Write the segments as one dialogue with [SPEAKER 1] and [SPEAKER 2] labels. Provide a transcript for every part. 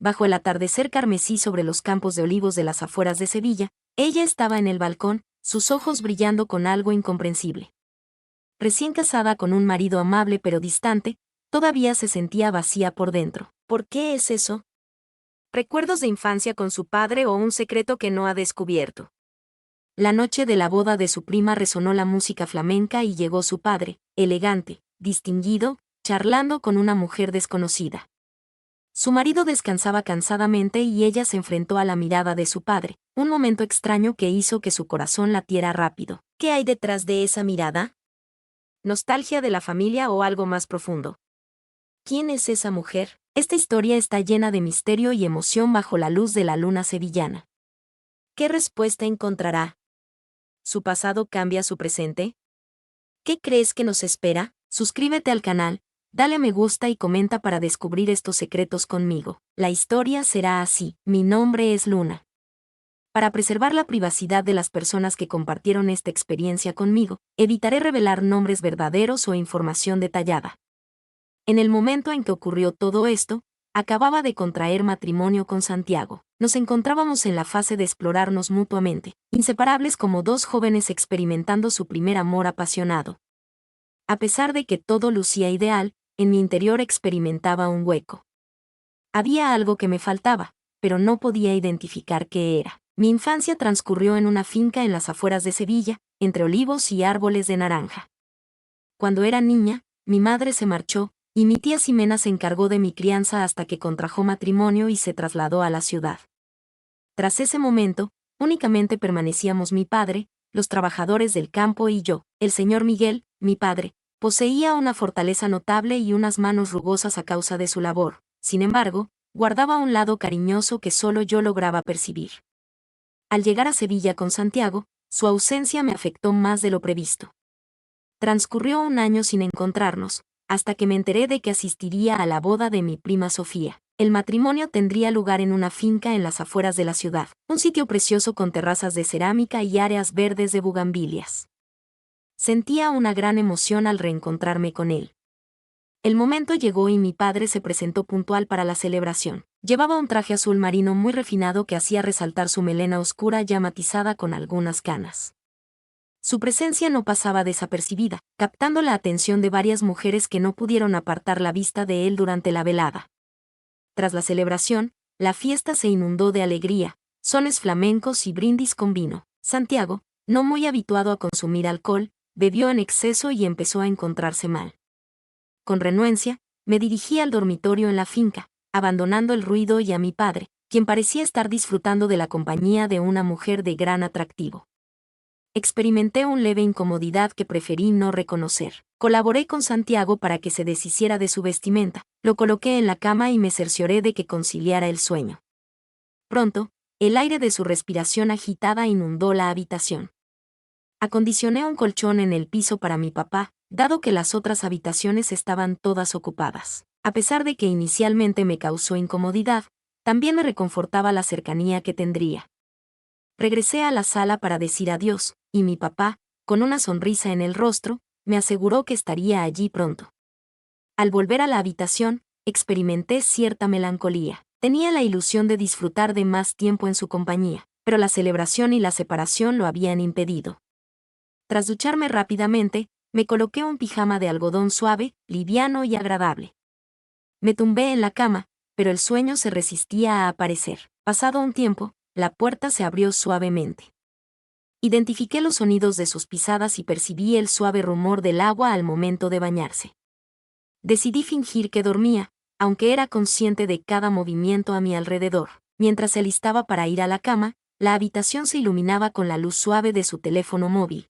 [SPEAKER 1] bajo el atardecer carmesí sobre los campos de olivos de las afueras de Sevilla, ella estaba en el balcón, sus ojos brillando con algo incomprensible. Recién casada con un marido amable pero distante, todavía se sentía vacía por dentro. ¿Por qué es eso? ¿Recuerdos de infancia con su padre o un secreto que no ha descubierto? La noche de la boda de su prima resonó la música flamenca y llegó su padre, elegante, distinguido, charlando con una mujer desconocida. Su marido descansaba cansadamente y ella se enfrentó a la mirada de su padre, un momento extraño que hizo que su corazón latiera rápido. ¿Qué hay detrás de esa mirada? ¿Nostalgia de la familia o algo más profundo? ¿Quién es esa mujer? Esta historia está llena de misterio y emoción bajo la luz de la luna sevillana. ¿Qué respuesta encontrará? ¿Su pasado cambia su presente? ¿Qué crees que nos espera? Suscríbete al canal, dale a me gusta y comenta para descubrir estos secretos conmigo. La historia será así. Mi nombre es Luna. Para preservar la privacidad de las personas que compartieron esta experiencia conmigo, evitaré revelar nombres verdaderos o información detallada. En el momento en que ocurrió todo esto, acababa de contraer matrimonio con Santiago. Nos encontrábamos en la fase de explorarnos mutuamente, inseparables como dos jóvenes experimentando su primer amor apasionado. A pesar de que todo lucía ideal, en mi interior experimentaba un hueco. Había algo que me faltaba, pero no podía identificar qué era. Mi infancia transcurrió en una finca en las afueras de Sevilla, entre olivos y árboles de naranja. Cuando era niña, mi madre se marchó, y mi tía Ximena se encargó de mi crianza hasta que contrajo matrimonio y se trasladó a la ciudad. Tras ese momento, únicamente permanecíamos mi padre, los trabajadores del campo y yo. El señor Miguel, mi padre, poseía una fortaleza notable y unas manos rugosas a causa de su labor. Sin embargo, guardaba un lado cariñoso que solo yo lograba percibir. Al llegar a Sevilla con Santiago, su ausencia me afectó más de lo previsto. Transcurrió un año sin encontrarnos, hasta que me enteré de que asistiría a la boda de mi prima Sofía. El matrimonio tendría lugar en una finca en las afueras de la ciudad, un sitio precioso con terrazas de cerámica y áreas verdes de bugambilias. Sentía una gran emoción al reencontrarme con él. El momento llegó y mi padre se presentó puntual para la celebración. Llevaba un traje azul marino muy refinado que hacía resaltar su melena oscura ya matizada con algunas canas. Su presencia no pasaba desapercibida, captando la atención de varias mujeres que no pudieron apartar la vista de él durante la velada. Tras la celebración, la fiesta se inundó de alegría, sones flamencos y brindis con vino. Santiago, no muy habituado a consumir alcohol, bebió en exceso y empezó a encontrarse mal. Con renuencia, me dirigí al dormitorio en la finca, abandonando el ruido y a mi padre, quien parecía estar disfrutando de la compañía de una mujer de gran atractivo. Experimenté una leve incomodidad que preferí no reconocer. Colaboré con Santiago para que se deshiciera de su vestimenta, lo coloqué en la cama y me cercioré de que conciliara el sueño. Pronto, el aire de su respiración agitada inundó la habitación. Acondicioné un colchón en el piso para mi papá, dado que las otras habitaciones estaban todas ocupadas. A pesar de que inicialmente me causó incomodidad, también me reconfortaba la cercanía que tendría. Regresé a la sala para decir adiós, y mi papá, con una sonrisa en el rostro, me aseguró que estaría allí pronto. Al volver a la habitación, experimenté cierta melancolía. Tenía la ilusión de disfrutar de más tiempo en su compañía, pero la celebración y la separación lo habían impedido. Tras ducharme rápidamente, me coloqué un pijama de algodón suave, liviano y agradable. Me tumbé en la cama, pero el sueño se resistía a aparecer. Pasado un tiempo, la puerta se abrió suavemente. Identifiqué los sonidos de sus pisadas y percibí el suave rumor del agua al momento de bañarse. Decidí fingir que dormía, aunque era consciente de cada movimiento a mi alrededor. Mientras se alistaba para ir a la cama, la habitación se iluminaba con la luz suave de su teléfono móvil.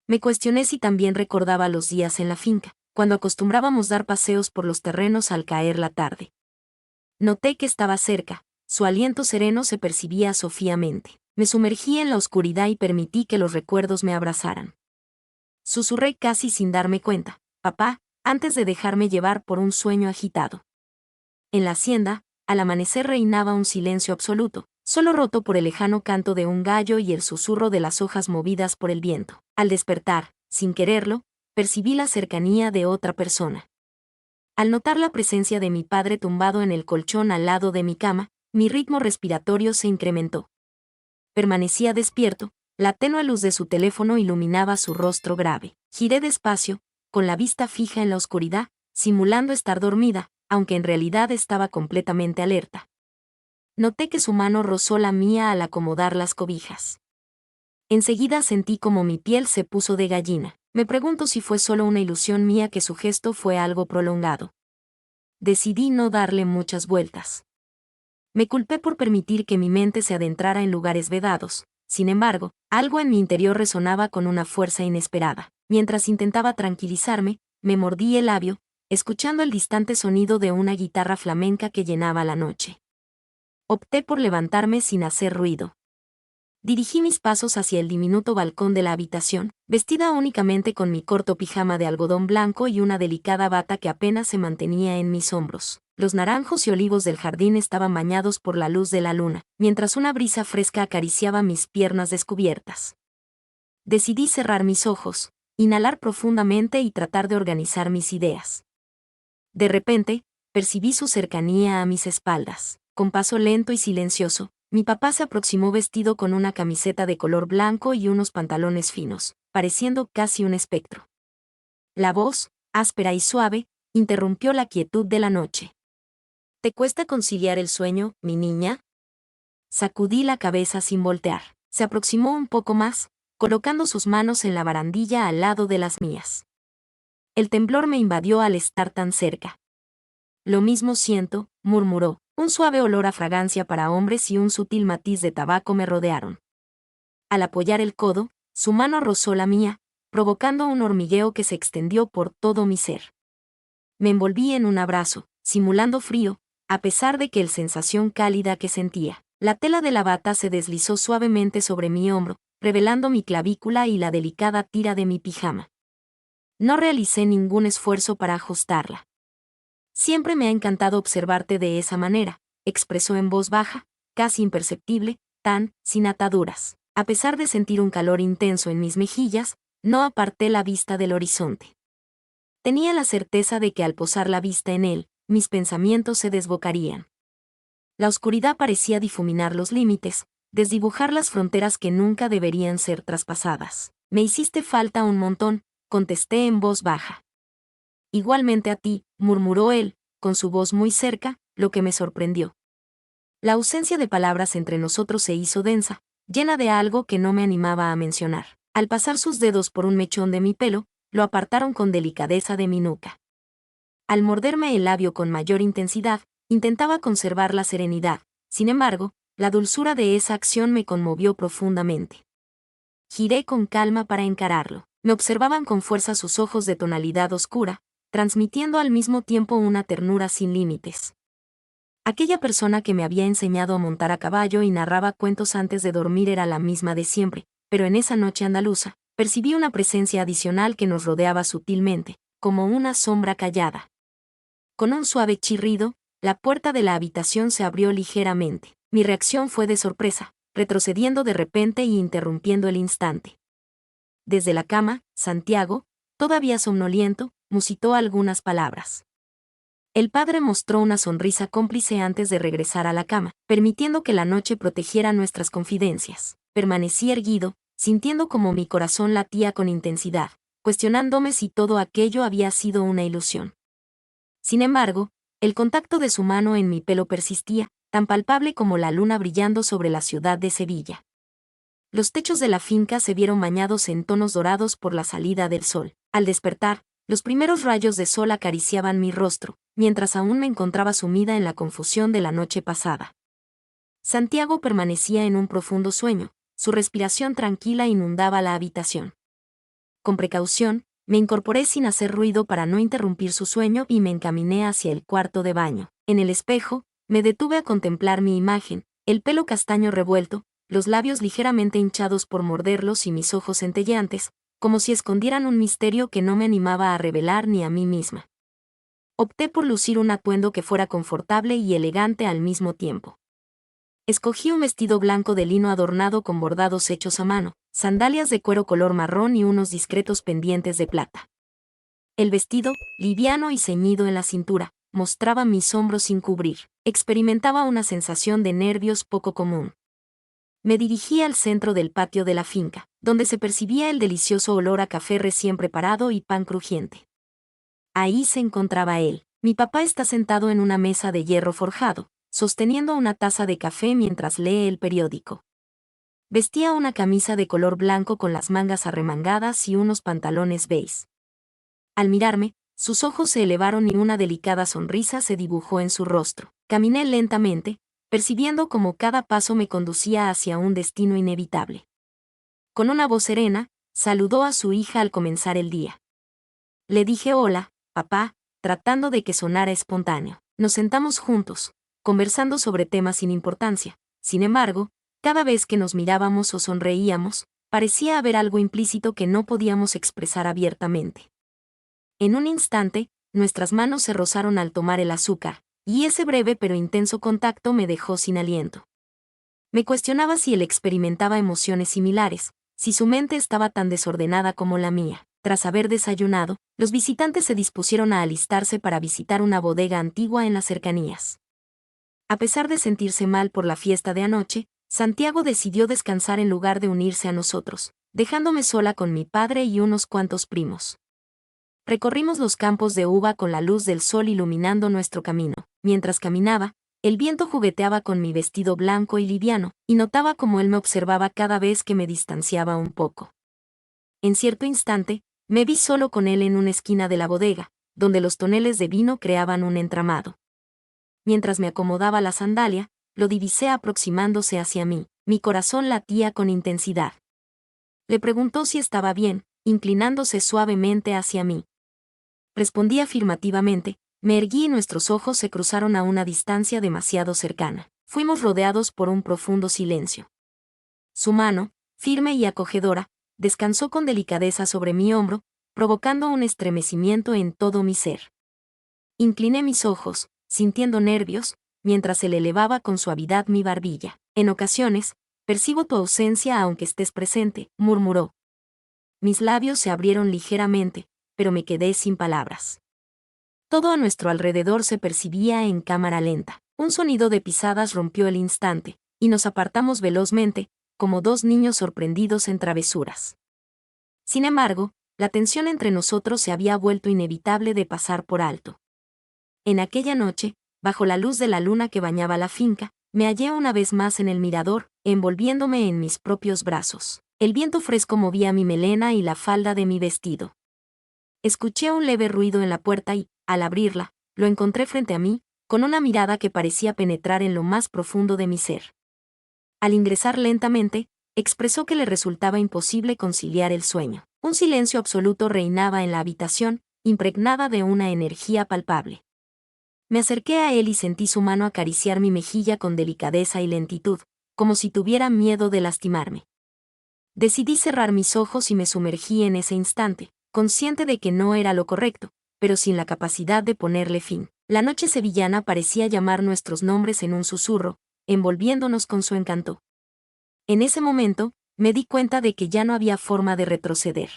[SPEAKER 1] Me cuestioné si también recordaba los días en la finca, cuando acostumbrábamos dar paseos por los terrenos al caer la tarde. Noté que estaba cerca, su aliento sereno se percibía sofíamente. Me sumergí en la oscuridad y permití que los recuerdos me abrazaran. Susurré casi sin darme cuenta, papá, antes de dejarme llevar por un sueño agitado. En la hacienda, al amanecer reinaba un silencio absoluto, solo roto por el lejano canto de un gallo y el susurro de las hojas movidas por el viento. Al despertar, sin quererlo, percibí la cercanía de otra persona. Al notar la presencia de mi padre tumbado en el colchón al lado de mi cama, mi ritmo respiratorio se incrementó. Permanecía despierto, la tenue luz de su teléfono iluminaba su rostro grave. Giré despacio, con la vista fija en la oscuridad, simulando estar dormida, aunque en realidad estaba completamente alerta. Noté que su mano rozó la mía al acomodar las cobijas. Enseguida sentí como mi piel se puso de gallina. Me pregunto si fue solo una ilusión mía que su gesto fue algo prolongado. Decidí no darle muchas vueltas. Me culpé por permitir que mi mente se adentrara en lugares vedados. Sin embargo, algo en mi interior resonaba con una fuerza inesperada. Mientras intentaba tranquilizarme, me mordí el labio, escuchando el distante sonido de una guitarra flamenca que llenaba la noche. Opté por levantarme sin hacer ruido. Dirigí mis pasos hacia el diminuto balcón de la habitación, vestida únicamente con mi corto pijama de algodón blanco y una delicada bata que apenas se mantenía en mis hombros. Los naranjos y olivos del jardín estaban bañados por la luz de la luna, mientras una brisa fresca acariciaba mis piernas descubiertas. Decidí cerrar mis ojos, inhalar profundamente y tratar de organizar mis ideas. De repente, percibí su cercanía a mis espaldas. Con paso lento y silencioso, mi papá se aproximó vestido con una camiseta de color blanco y unos pantalones finos, pareciendo casi un espectro. La voz, áspera y suave, interrumpió la quietud de la noche. ¿Te cuesta conciliar el sueño, mi niña? Sacudí la cabeza sin voltear. Se aproximó un poco más, colocando sus manos en la barandilla al lado de las mías. El temblor me invadió al estar tan cerca. Lo mismo siento, murmuró. Un suave olor a fragancia para hombres y un sutil matiz de tabaco me rodearon. Al apoyar el codo, su mano rozó la mía, provocando un hormigueo que se extendió por todo mi ser. Me envolví en un abrazo, simulando frío, a pesar de que la sensación cálida que sentía. La tela de la bata se deslizó suavemente sobre mi hombro, revelando mi clavícula y la delicada tira de mi pijama. No realicé ningún esfuerzo para ajustarla. Siempre me ha encantado observarte de esa manera, expresó en voz baja, casi imperceptible, sin ataduras. A pesar de sentir un calor intenso en mis mejillas, no aparté la vista del horizonte. Tenía la certeza de que al posar la vista en él, mis pensamientos se desbocarían. La oscuridad parecía difuminar los límites, desdibujar las fronteras que nunca deberían ser traspasadas. Me hiciste falta un montón, contesté en voz baja. Igualmente a ti, murmuró él, con su voz muy cerca, lo que me sorprendió. La ausencia de palabras entre nosotros se hizo densa, llena de algo que no me animaba a mencionar. Al pasar sus dedos por un mechón de mi pelo, lo apartaron con delicadeza de mi nuca. Al morderme el labio con mayor intensidad, intentaba conservar la serenidad. Sin embargo, la dulzura de esa acción me conmovió profundamente. Giré con calma para encararlo. Me observaban con fuerza sus ojos de tonalidad oscura, transmitiendo al mismo tiempo una ternura sin límites. Aquella persona que me había enseñado a montar a caballo y narraba cuentos antes de dormir era la misma de siempre, pero en esa noche andaluza, percibí una presencia adicional que nos rodeaba sutilmente, como una sombra callada. Con un suave chirrido, la puerta de la habitación se abrió ligeramente. Mi reacción fue de sorpresa, retrocediendo de repente y interrumpiendo el instante. Desde la cama, Santiago, todavía somnoliento, musitó algunas palabras. El padre mostró una sonrisa cómplice antes de regresar a la cama, permitiendo que la noche protegiera nuestras confidencias. Permanecí erguido, sintiendo como mi corazón latía con intensidad, cuestionándome si todo aquello había sido una ilusión. Sin embargo, el contacto de su mano en mi pelo persistía, tan palpable como la luna brillando sobre la ciudad de Sevilla. Los techos de la finca se vieron bañados en tonos dorados por la salida del sol. Al despertar, los primeros rayos de sol acariciaban mi rostro, mientras aún me encontraba sumida en la confusión de la noche pasada. Santiago permanecía en un profundo sueño, su respiración tranquila inundaba la habitación. Con precaución, me incorporé sin hacer ruido para no interrumpir su sueño y me encaminé hacia el cuarto de baño. En el espejo, me detuve a contemplar mi imagen, el pelo castaño revuelto, los labios ligeramente hinchados por morderlos y mis ojos centelleantes, como si escondieran un misterio que no me animaba a revelar ni a mí misma. Opté por lucir un atuendo que fuera confortable y elegante al mismo tiempo. Escogí un vestido blanco de lino adornado con bordados hechos a mano, sandalias de cuero color marrón y unos discretos pendientes de plata. El vestido, liviano y ceñido en la cintura, mostraba mis hombros sin cubrir. Experimentaba una sensación de nervios poco común. Me dirigí al centro del patio de la finca, donde se percibía el delicioso olor a café recién preparado y pan crujiente. Ahí se encontraba él. Mi papá está sentado en una mesa de hierro forjado, sosteniendo una taza de café mientras lee el periódico. Vestía una camisa de color blanco con las mangas arremangadas y unos pantalones beige. Al mirarme, sus ojos se elevaron y una delicada sonrisa se dibujó en su rostro. Caminé lentamente, percibiendo cómo cada paso me conducía hacia un destino inevitable. Con una voz serena, saludó a su hija al comenzar el día. Le dije hola, papá, tratando de que sonara espontáneo. Nos sentamos juntos, conversando sobre temas sin importancia. Sin embargo, cada vez que nos mirábamos o sonreíamos, parecía haber algo implícito que no podíamos expresar abiertamente. En un instante, nuestras manos se rozaron al tomar el azúcar, y ese breve pero intenso contacto me dejó sin aliento. Me cuestionaba si él experimentaba emociones similares, si su mente estaba tan desordenada como la mía. Tras haber desayunado, los visitantes se dispusieron a alistarse para visitar una bodega antigua en las cercanías. A pesar de sentirse mal por la fiesta de anoche, Santiago decidió descansar en lugar de unirse a nosotros, dejándome sola con mi padre y unos cuantos primos. Recorrimos los campos de uva con la luz del sol iluminando nuestro camino. Mientras caminaba, el viento jugueteaba con mi vestido blanco y liviano, y notaba cómo él me observaba cada vez que me distanciaba un poco. En cierto instante, me vi solo con él en una esquina de la bodega, donde los toneles de vino creaban un entramado. Mientras me acomodaba la sandalia, lo divisé aproximándose hacia mí. Mi corazón latía con intensidad. Le preguntó si estaba bien, inclinándose suavemente hacia mí. Respondí afirmativamente, me erguí y nuestros ojos se cruzaron a una distancia demasiado cercana. Fuimos rodeados por un profundo silencio. Su mano, firme y acogedora, descansó con delicadeza sobre mi hombro, provocando un estremecimiento en todo mi ser. Incliné mis ojos, sintiendo nervios, mientras él elevaba con suavidad mi barbilla. En ocasiones, percibo tu ausencia aunque estés presente, murmuró. Mis labios se abrieron ligeramente, pero me quedé sin palabras. Todo a nuestro alrededor se percibía en cámara lenta. Un sonido de pisadas rompió el instante, y nos apartamos velozmente, como dos niños sorprendidos en travesuras. Sin embargo, la tensión entre nosotros se había vuelto inevitable de pasar por alto. En aquella noche, bajo la luz de la luna que bañaba la finca, me hallé una vez más en el mirador, envolviéndome en mis propios brazos. El viento fresco movía mi melena y la falda de mi vestido. Escuché un leve ruido en la puerta y, al abrirla, lo encontré frente a mí, con una mirada que parecía penetrar en lo más profundo de mi ser. Al ingresar lentamente, expresó que le resultaba imposible conciliar el sueño. Un silencio absoluto reinaba en la habitación, impregnada de una energía palpable. Me acerqué a él y sentí su mano acariciar mi mejilla con delicadeza y lentitud, como si tuviera miedo de lastimarme. Decidí cerrar mis ojos y me sumergí en ese instante, consciente de que no era lo correcto, pero sin la capacidad de ponerle fin. La noche sevillana parecía llamar nuestros nombres en un susurro, envolviéndonos con su encanto. En ese momento, me di cuenta de que ya no había forma de retroceder.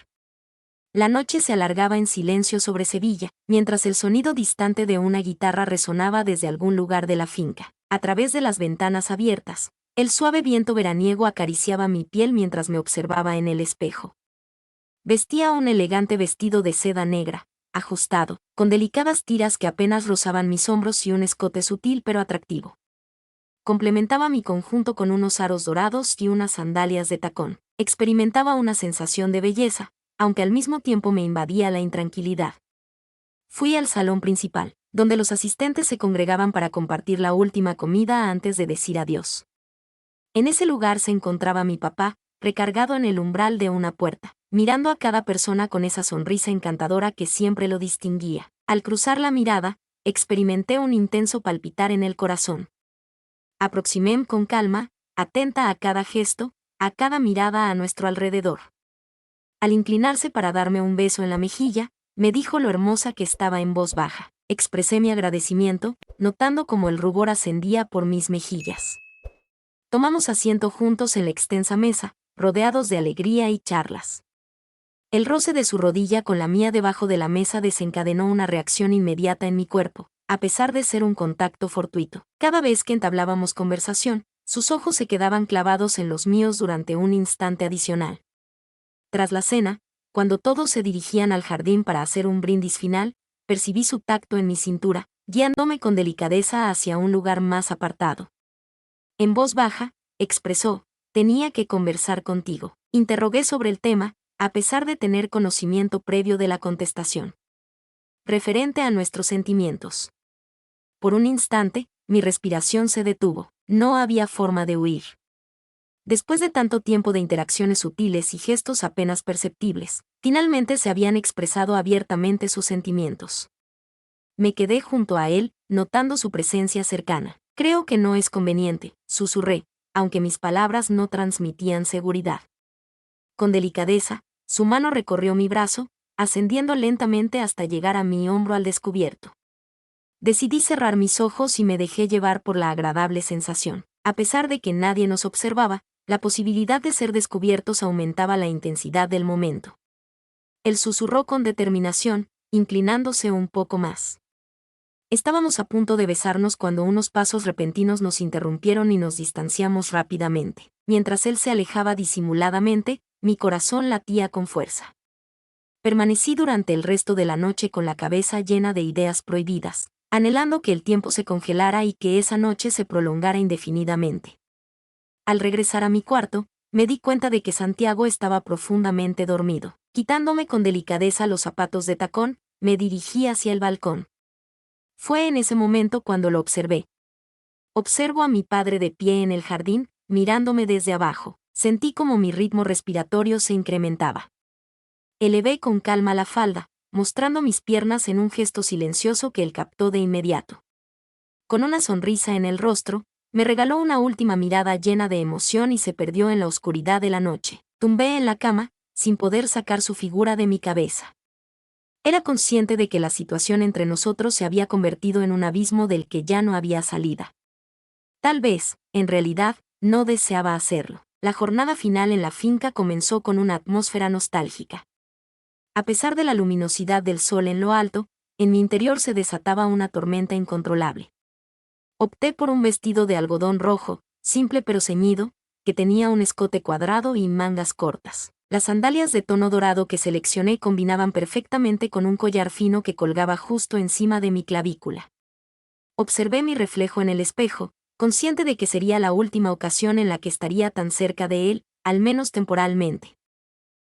[SPEAKER 1] La noche se alargaba en silencio sobre Sevilla, mientras el sonido distante de una guitarra resonaba desde algún lugar de la finca. A través de las ventanas abiertas, el suave viento veraniego acariciaba mi piel mientras me observaba en el espejo. Vestía un elegante vestido de seda negra, ajustado, con delicadas tiras que apenas rozaban mis hombros y un escote sutil pero atractivo. Complementaba mi conjunto con unos aros dorados y unas sandalias de tacón. Experimentaba una sensación de belleza, aunque al mismo tiempo me invadía la intranquilidad. Fui al salón principal, donde los asistentes se congregaban para compartir la última comida antes de decir adiós. En ese lugar se encontraba mi papá, recargado en el umbral de una puerta, mirando a cada persona con esa sonrisa encantadora que siempre lo distinguía. Al cruzar la mirada, experimenté un intenso palpitar en el corazón. Aproximé con calma, atenta a cada gesto, a cada mirada a nuestro alrededor. Al inclinarse para darme un beso en la mejilla, me dijo lo hermosa que estaba en voz baja. Expresé mi agradecimiento, notando cómo el rubor ascendía por mis mejillas. Tomamos asiento juntos en la extensa mesa, rodeados de alegría y charlas. El roce de su rodilla con la mía debajo de la mesa desencadenó una reacción inmediata en mi cuerpo, a pesar de ser un contacto fortuito. Cada vez que entablábamos conversación, sus ojos se quedaban clavados en los míos durante un instante adicional. Tras la cena, cuando todos se dirigían al jardín para hacer un brindis final, percibí su tacto en mi cintura, guiándome con delicadeza hacia un lugar más apartado. En voz baja, expresó: «Tenía que conversar contigo». Interrogué sobre el tema, a pesar de tener conocimiento previo de la contestación. Referente a nuestros sentimientos. Por un instante, mi respiración se detuvo. No había forma de huir. Después de tanto tiempo de interacciones sutiles y gestos apenas perceptibles, finalmente se habían expresado abiertamente sus sentimientos. Me quedé junto a él, notando su presencia cercana. «Creo que no es conveniente», susurré, aunque mis palabras no transmitían seguridad. Con delicadeza, su mano recorrió mi brazo, ascendiendo lentamente hasta llegar a mi hombro al descubierto. Decidí cerrar mis ojos y me dejé llevar por la agradable sensación. A pesar de que nadie nos observaba, la posibilidad de ser descubiertos aumentaba la intensidad del momento. Él susurró con determinación, inclinándose un poco más. Estábamos a punto de besarnos cuando unos pasos repentinos nos interrumpieron y nos distanciamos rápidamente. Mientras él se alejaba disimuladamente, mi corazón latía con fuerza. Permanecí durante el resto de la noche con la cabeza llena de ideas prohibidas, anhelando que el tiempo se congelara y que esa noche se prolongara indefinidamente. Al regresar a mi cuarto, me di cuenta de que Santiago estaba profundamente dormido. Quitándome con delicadeza los zapatos de tacón, me dirigí hacia el balcón. Fue en ese momento cuando lo observé. Observo a mi padre de pie en el jardín, mirándome desde abajo. Sentí como mi ritmo respiratorio se incrementaba. Elevé con calma la falda, mostrando mis piernas en un gesto silencioso que él captó de inmediato. Con una sonrisa en el rostro, me regaló una última mirada llena de emoción y se perdió en la oscuridad de la noche. Tumbé en la cama, sin poder sacar su figura de mi cabeza. Era consciente de que la situación entre nosotros se había convertido en un abismo del que ya no había salida. Tal vez, en realidad, no deseaba hacerlo. La jornada final en la finca comenzó con una atmósfera nostálgica. A pesar de la luminosidad del sol en lo alto, en mi interior se desataba una tormenta incontrolable. Opté por un vestido de algodón rojo, simple pero ceñido, que tenía un escote cuadrado y mangas cortas. Las sandalias de tono dorado que seleccioné combinaban perfectamente con un collar fino que colgaba justo encima de mi clavícula. Observé mi reflejo en el espejo, consciente de que sería la última ocasión en la que estaría tan cerca de él, al menos temporalmente.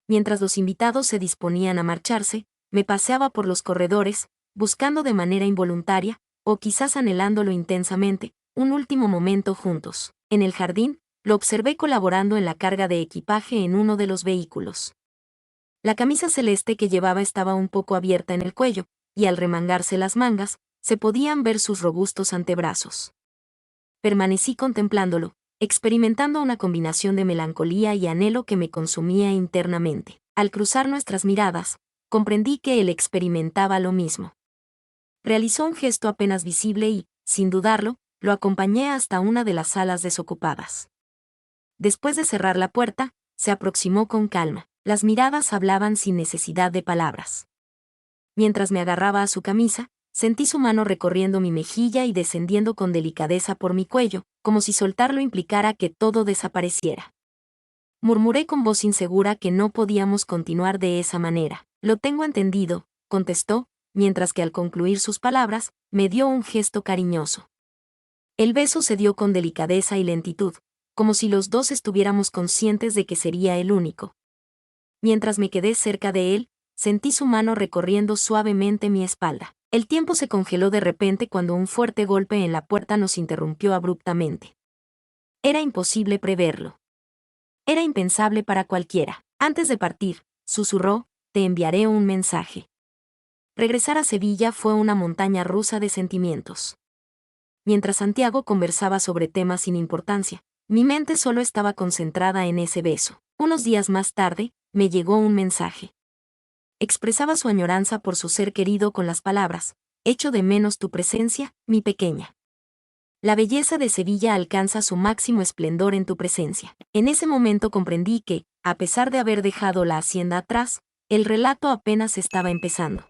[SPEAKER 1] Mientras los invitados se disponían a marcharse, me paseaba por los corredores, buscando de manera involuntaria, o quizás anhelándolo intensamente, un último momento juntos. En el jardín, lo observé colaborando en la carga de equipaje en uno de los vehículos. La camisa celeste que llevaba estaba un poco abierta en el cuello, y al remangarse las mangas, se podían ver sus robustos antebrazos. Permanecí contemplándolo, experimentando una combinación de melancolía y anhelo que me consumía internamente. Al cruzar nuestras miradas, comprendí que él experimentaba lo mismo. Realizó un gesto apenas visible y, sin dudarlo, lo acompañé hasta una de las salas desocupadas. Después de cerrar la puerta, se aproximó con calma. Las miradas hablaban sin necesidad de palabras. Mientras me agarraba a su camisa, sentí su mano recorriendo mi mejilla y descendiendo con delicadeza por mi cuello, como si soltarlo implicara que todo desapareciera. Murmuré con voz insegura que no podíamos continuar de esa manera. «Lo tengo entendido», contestó, mientras que al concluir sus palabras, me dio un gesto cariñoso. El beso se dio con delicadeza y lentitud, como si los dos estuviéramos conscientes de que sería el único. Mientras me quedé cerca de él, sentí su mano recorriendo suavemente mi espalda. El tiempo se congeló de repente cuando un fuerte golpe en la puerta nos interrumpió abruptamente. Era imposible preverlo. Era impensable para cualquiera. Antes de partir, susurró, «Te enviaré un mensaje». Regresar a Sevilla fue una montaña rusa de sentimientos. Mientras Santiago conversaba sobre temas sin importancia, mi mente solo estaba concentrada en ese beso. Unos días más tarde, me llegó un mensaje. Expresaba su añoranza por su ser querido con las palabras: «Echo de menos tu presencia, mi pequeña. La belleza de Sevilla alcanza su máximo esplendor en tu presencia». En ese momento comprendí que, a pesar de haber dejado la hacienda atrás, El relato apenas estaba empezando.